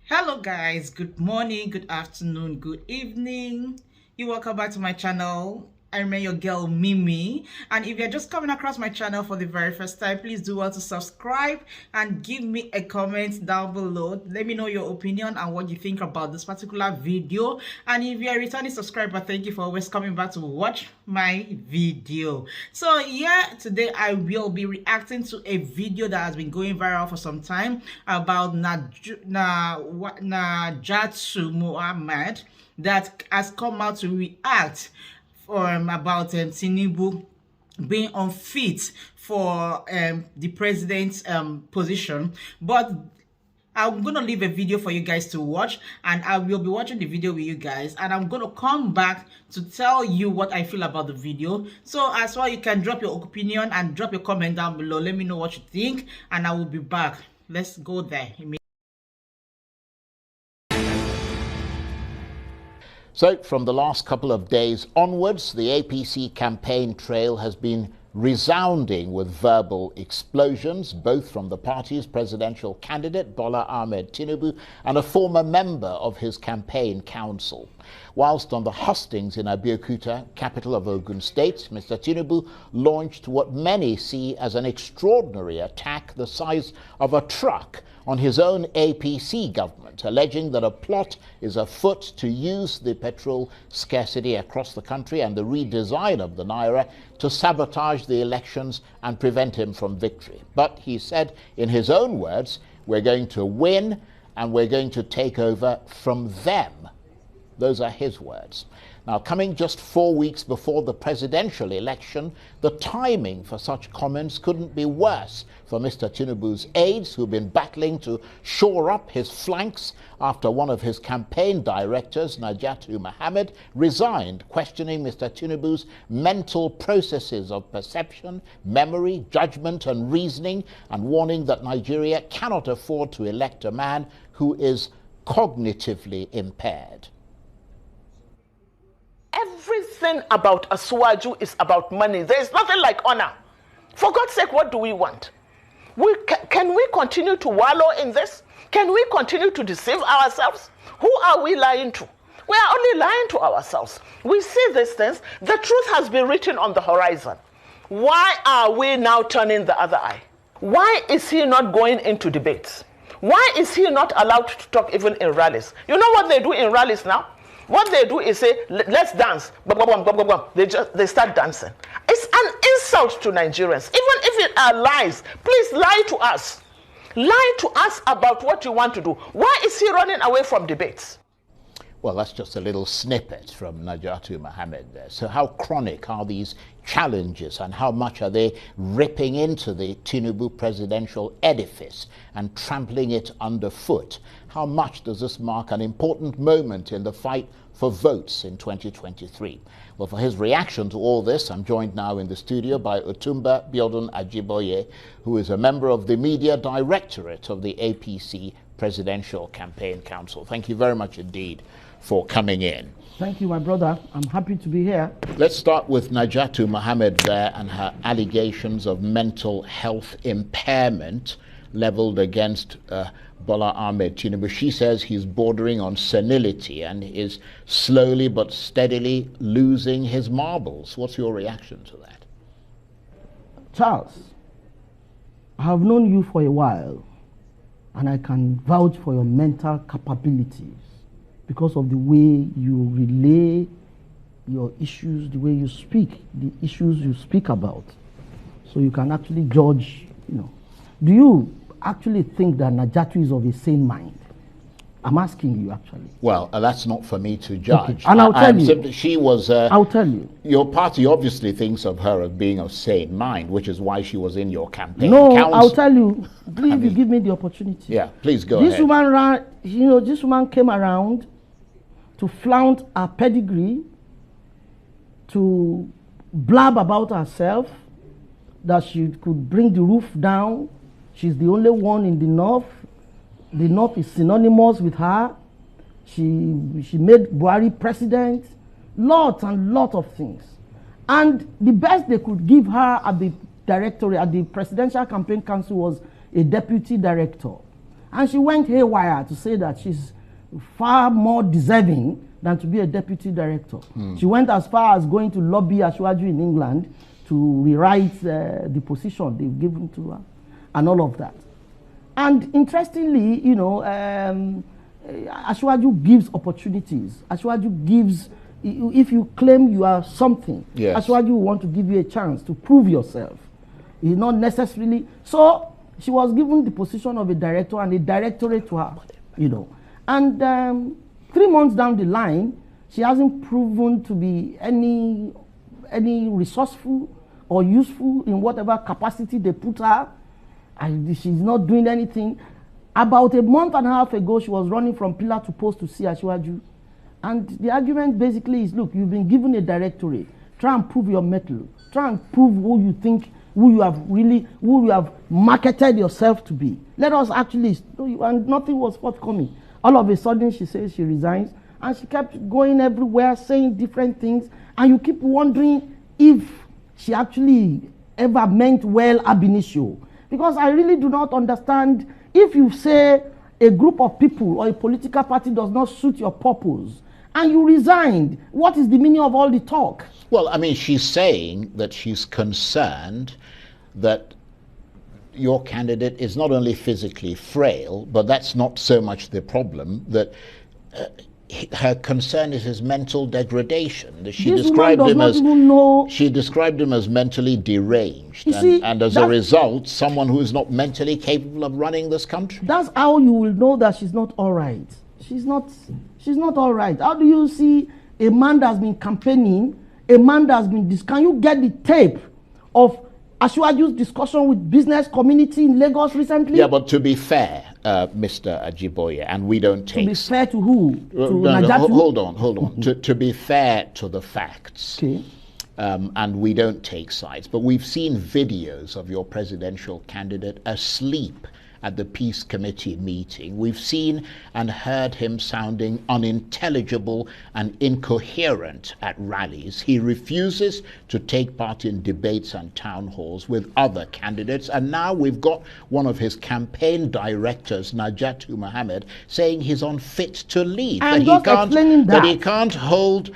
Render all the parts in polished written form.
Hello guys, good morning, good afternoon, good evening. You're welcome back to my channel. I remain your girl Mimi, and if you're just coming across my channel for the very first time, please do well to subscribe and give me a comment down below. Let me know your opinion and what you think about this particular video. And if you're a returning subscriber, thank you for always coming back to watch my video. So yeah, today I will be reacting to a video that has been going viral for some time about NAJAATU MOHAMMAD that has come out to react about Tinubu being unfit for the president's position. But I'm gonna leave a video for you guys to watch, and I will be watching the video with you guys, and I'm gonna come back to tell you what I feel about the video. So as well, you can drop your opinion and drop your comment down below. Let me know what you think, and I will be back. Let's go there. So from the last couple of days onwards, the APC campaign trail has been resounding with verbal explosions, both from the party's presidential candidate, Bola Ahmed Tinubu, and a former member of his campaign council. Whilst on the hustings in Abeokuta, capital of Ogun State, Mr. Tinubu launched what many see as an extraordinary attack the size of a truck on his own APC government, alleging that a plot is afoot to use the petrol scarcity across the country and the redesign of the Naira to sabotage the elections and prevent him from victory. But he said, in his own words, we're going to win and we're going to take over from them. Those are his words. Now, coming just 4 weeks before the presidential election, the timing for such comments couldn't be worse for Mr. Tinubu's aides, who've been battling to shore up his flanks after one of his campaign directors, NAJAATU MOHAMMAD, resigned, questioning Mr. Tinubu's mental processes of perception, memory, judgment and reasoning, and warning that Nigeria cannot afford to elect a man who is cognitively impaired. Everything about Asuwaju is about money. There is nothing like honor. For God's sake, what do we want? Can we continue to wallow in this? Can we continue to deceive ourselves? Who are we lying to? We are only lying to ourselves. We see these things. The truth has been written on the horizon. Why are we now turning the other eye? Why is he not going into debates? Why is he not allowed to talk even in rallies? You know what they do in rallies now? What they do is say, let's dance. They start dancing. It's an insult to Nigerians. Even if it are lies, please lie to us. Lie to us about what you want to do. Why is he running away from debates? Well, that's just a little snippet from NAJAATU MOHAMMAD there. So how chronic are these challenges, and how much are they ripping into the Tinubu presidential edifice and trampling it underfoot? How much does this mark an important moment in the fight for votes in 2023? Well, for his reaction to all this, I'm joined now in the studio by Otumba Biodun Ajiboye, who is a member of the Media Directorate of the APC Presidential Campaign Council. Thank you very much indeed for coming in. Thank you, my brother. I'm happy to be here. Let's start with NAJAATU MOHAMMAD there and her allegations of mental health impairment leveled against Bola Ahmed Tinubu. She says he's bordering on senility and is slowly but steadily losing his marbles. What's your reaction to that? Charles, I have known you for a while, and I can vouch for your mental capabilities because of the way you relay your issues, the way you speak, the issues you speak about. So you can actually judge, Do you actually think that NAJAATU is of a sane mind? I'm asking you, actually. Well, that's not for me to judge. Okay. And I'll tell you. She was... I'll tell you. Your party obviously thinks of her as being of sane mind, which is why she was in your campaign. No, I'll tell you. Please, you give me the opportunity. Yeah, please go ahead. This woman this woman came around to flaunt her pedigree, to blab about herself, that she could bring the roof down. She's the only one in the North. The North is synonymous with her. She made Buhari president. Lots and lots of things. And the best they could give her at the directorate, at the Presidential Campaign Council, was a deputy director. And she went haywire to say that she's far more deserving than to be a deputy director. She went as far as going to lobby Asiwaju in England to rewrite the position they've given to her and all of that. And interestingly, you know, Asiwaju gives opportunities. Asiwaju gives, if you claim you are something, yes, Asiwaju will want to give you a chance to prove yourself. It's not necessarily, so she was given the position of a director and a directorate to her, you know. And 3 months down the line, she hasn't proven to be any resourceful or useful in whatever capacity they put her. And she's not doing anything. About a month and a half ago, she was running from pillar to post to see Asiwaju. And the argument basically is, look, you've been given a directorate. Try and prove your mettle. Try and prove who you think, who you have marketed yourself to be. Let us actually, and nothing was forthcoming. All of a sudden, she says she resigns, and she kept going everywhere, saying different things, and you keep wondering if she actually ever meant well ab initio. Because I really do not understand, if you say a group of people or a political party does not suit your purpose, and you resigned, what is the meaning of all the talk? Well, I mean, she's saying that she's concerned that your candidate is not only physically frail, but that's not so much the problem, that her concern is his mental degradation. She described him as mentally deranged, and as a result, someone who is not mentally capable of running this country. That's how you will know that she's not all right. She's not all right. How do you see a man that's been campaigning, a man that's been, can you get the tape of Asiwaju's discussion with business community in Lagos recently? Yeah, but to be fair, Mr. Ajiboye, and we don't take... To be fair to who? To NAJAATU? Hold on. to be fair to the facts, okay. And we don't take sides, but we've seen videos of your presidential candidate asleep at the Peace Committee meeting. We've seen and heard him sounding unintelligible and incoherent at rallies. He refuses to take part in debates and town halls with other candidates. And now we've got one of his campaign directors, NAJAATU MOHAMMAD, saying he's unfit to lead, that he can't hold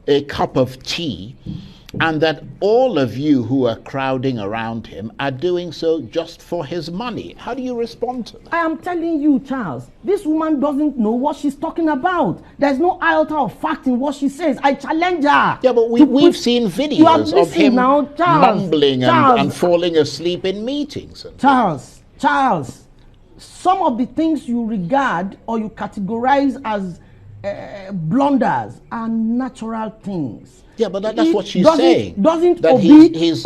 a cup of tea, and that all of you who are crowding around him are doing so just for his money. How do you respond to that? I am telling you, Charles, this woman doesn't know what she's talking about. There's no iota of fact in what she says. I challenge her. Yeah, but we've seen videos of him now, mumbling and falling asleep in meetings. Charles, some of the things you regard or you categorize as blunders are natural things. Yeah, but that's what she's saying. Doesn't that Obi is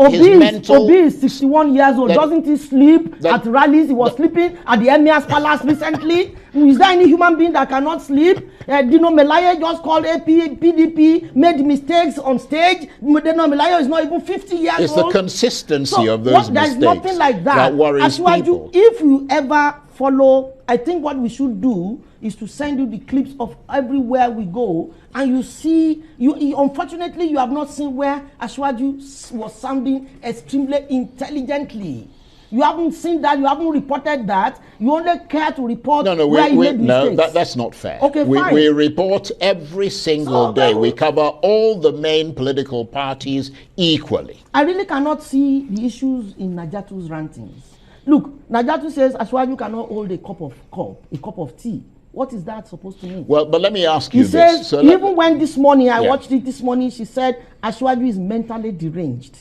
61 years old. Doesn't he sleep at rallies? He was sleeping at the Emir's Palace recently. Is there any human being that cannot sleep? Dino Melaye just called PDP, made mistakes on stage. Dino Melaye is not even 50 years old. It's the consistency of those mistakes. There's nothing like that worries people. If you ever follow, I think what we should do is to send you the clips of everywhere we go, and you see, unfortunately, you have not seen where Asiwaju was sounding extremely intelligently. You haven't seen that, you haven't reported that, you only care to report where you made mistakes. No, that's not fair. Okay, fine. We report every single day. We cover all the main political parties equally. I really cannot see the issues in NAJAATU's rantings. Look, NAJAATU says Asiwaju cannot hold a cup of tea. What is that supposed to mean? Well, but let me ask you this. So even when this morning, I watched it this morning, she said Asiwaju is mentally deranged.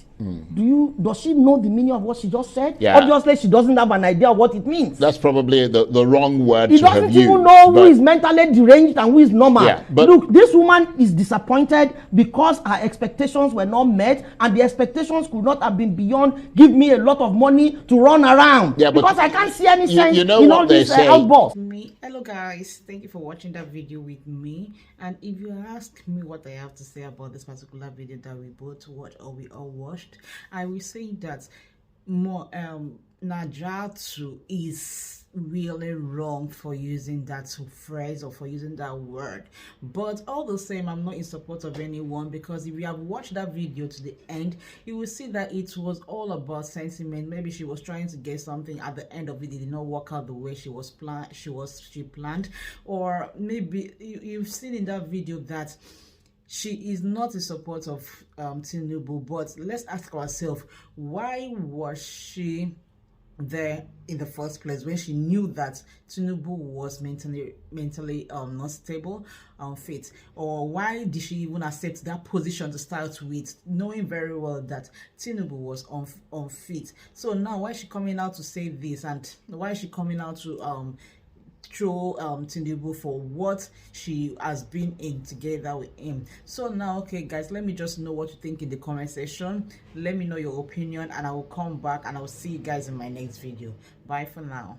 Does she know the meaning of what she just said? Yeah. Obviously, she doesn't have an idea of what it means. That's probably the wrong word to have used. He doesn't even know who is mentally deranged and who is normal. Yeah, but look, this woman is disappointed because her expectations were not met, and the expectations could not have been beyond give me a lot of money to run around. Yeah, because I can't see any sense in all this outburst. Hello guys, thank you for watching that video with me. And if you ask me what I have to say about this particular video that we both watched or we all watched, I will say that NAJAATU is really wrong for using that phrase or for using that word. But all the same, I'm not in support of anyone, because if you have watched that video to the end, you will see that it was all about sentiment. Maybe she was trying to get something, at the end of it did not work out the way she planned, or maybe you've seen in that video that she is not in support of Tinubu. But let's ask ourselves, why was she there in the first place when she knew that Tinubu was mentally not stable, unfit? Or why did she even accept that position to start with, knowing very well that Tinubu was unfit? So now, why is she coming out to say this, and why is she coming out to throw Tinubu for what she has been in together with him? So now, okay guys, let me just know what you think in the comment section. Let me know your opinion, and I will come back and I will see you guys in my next video. Bye for now.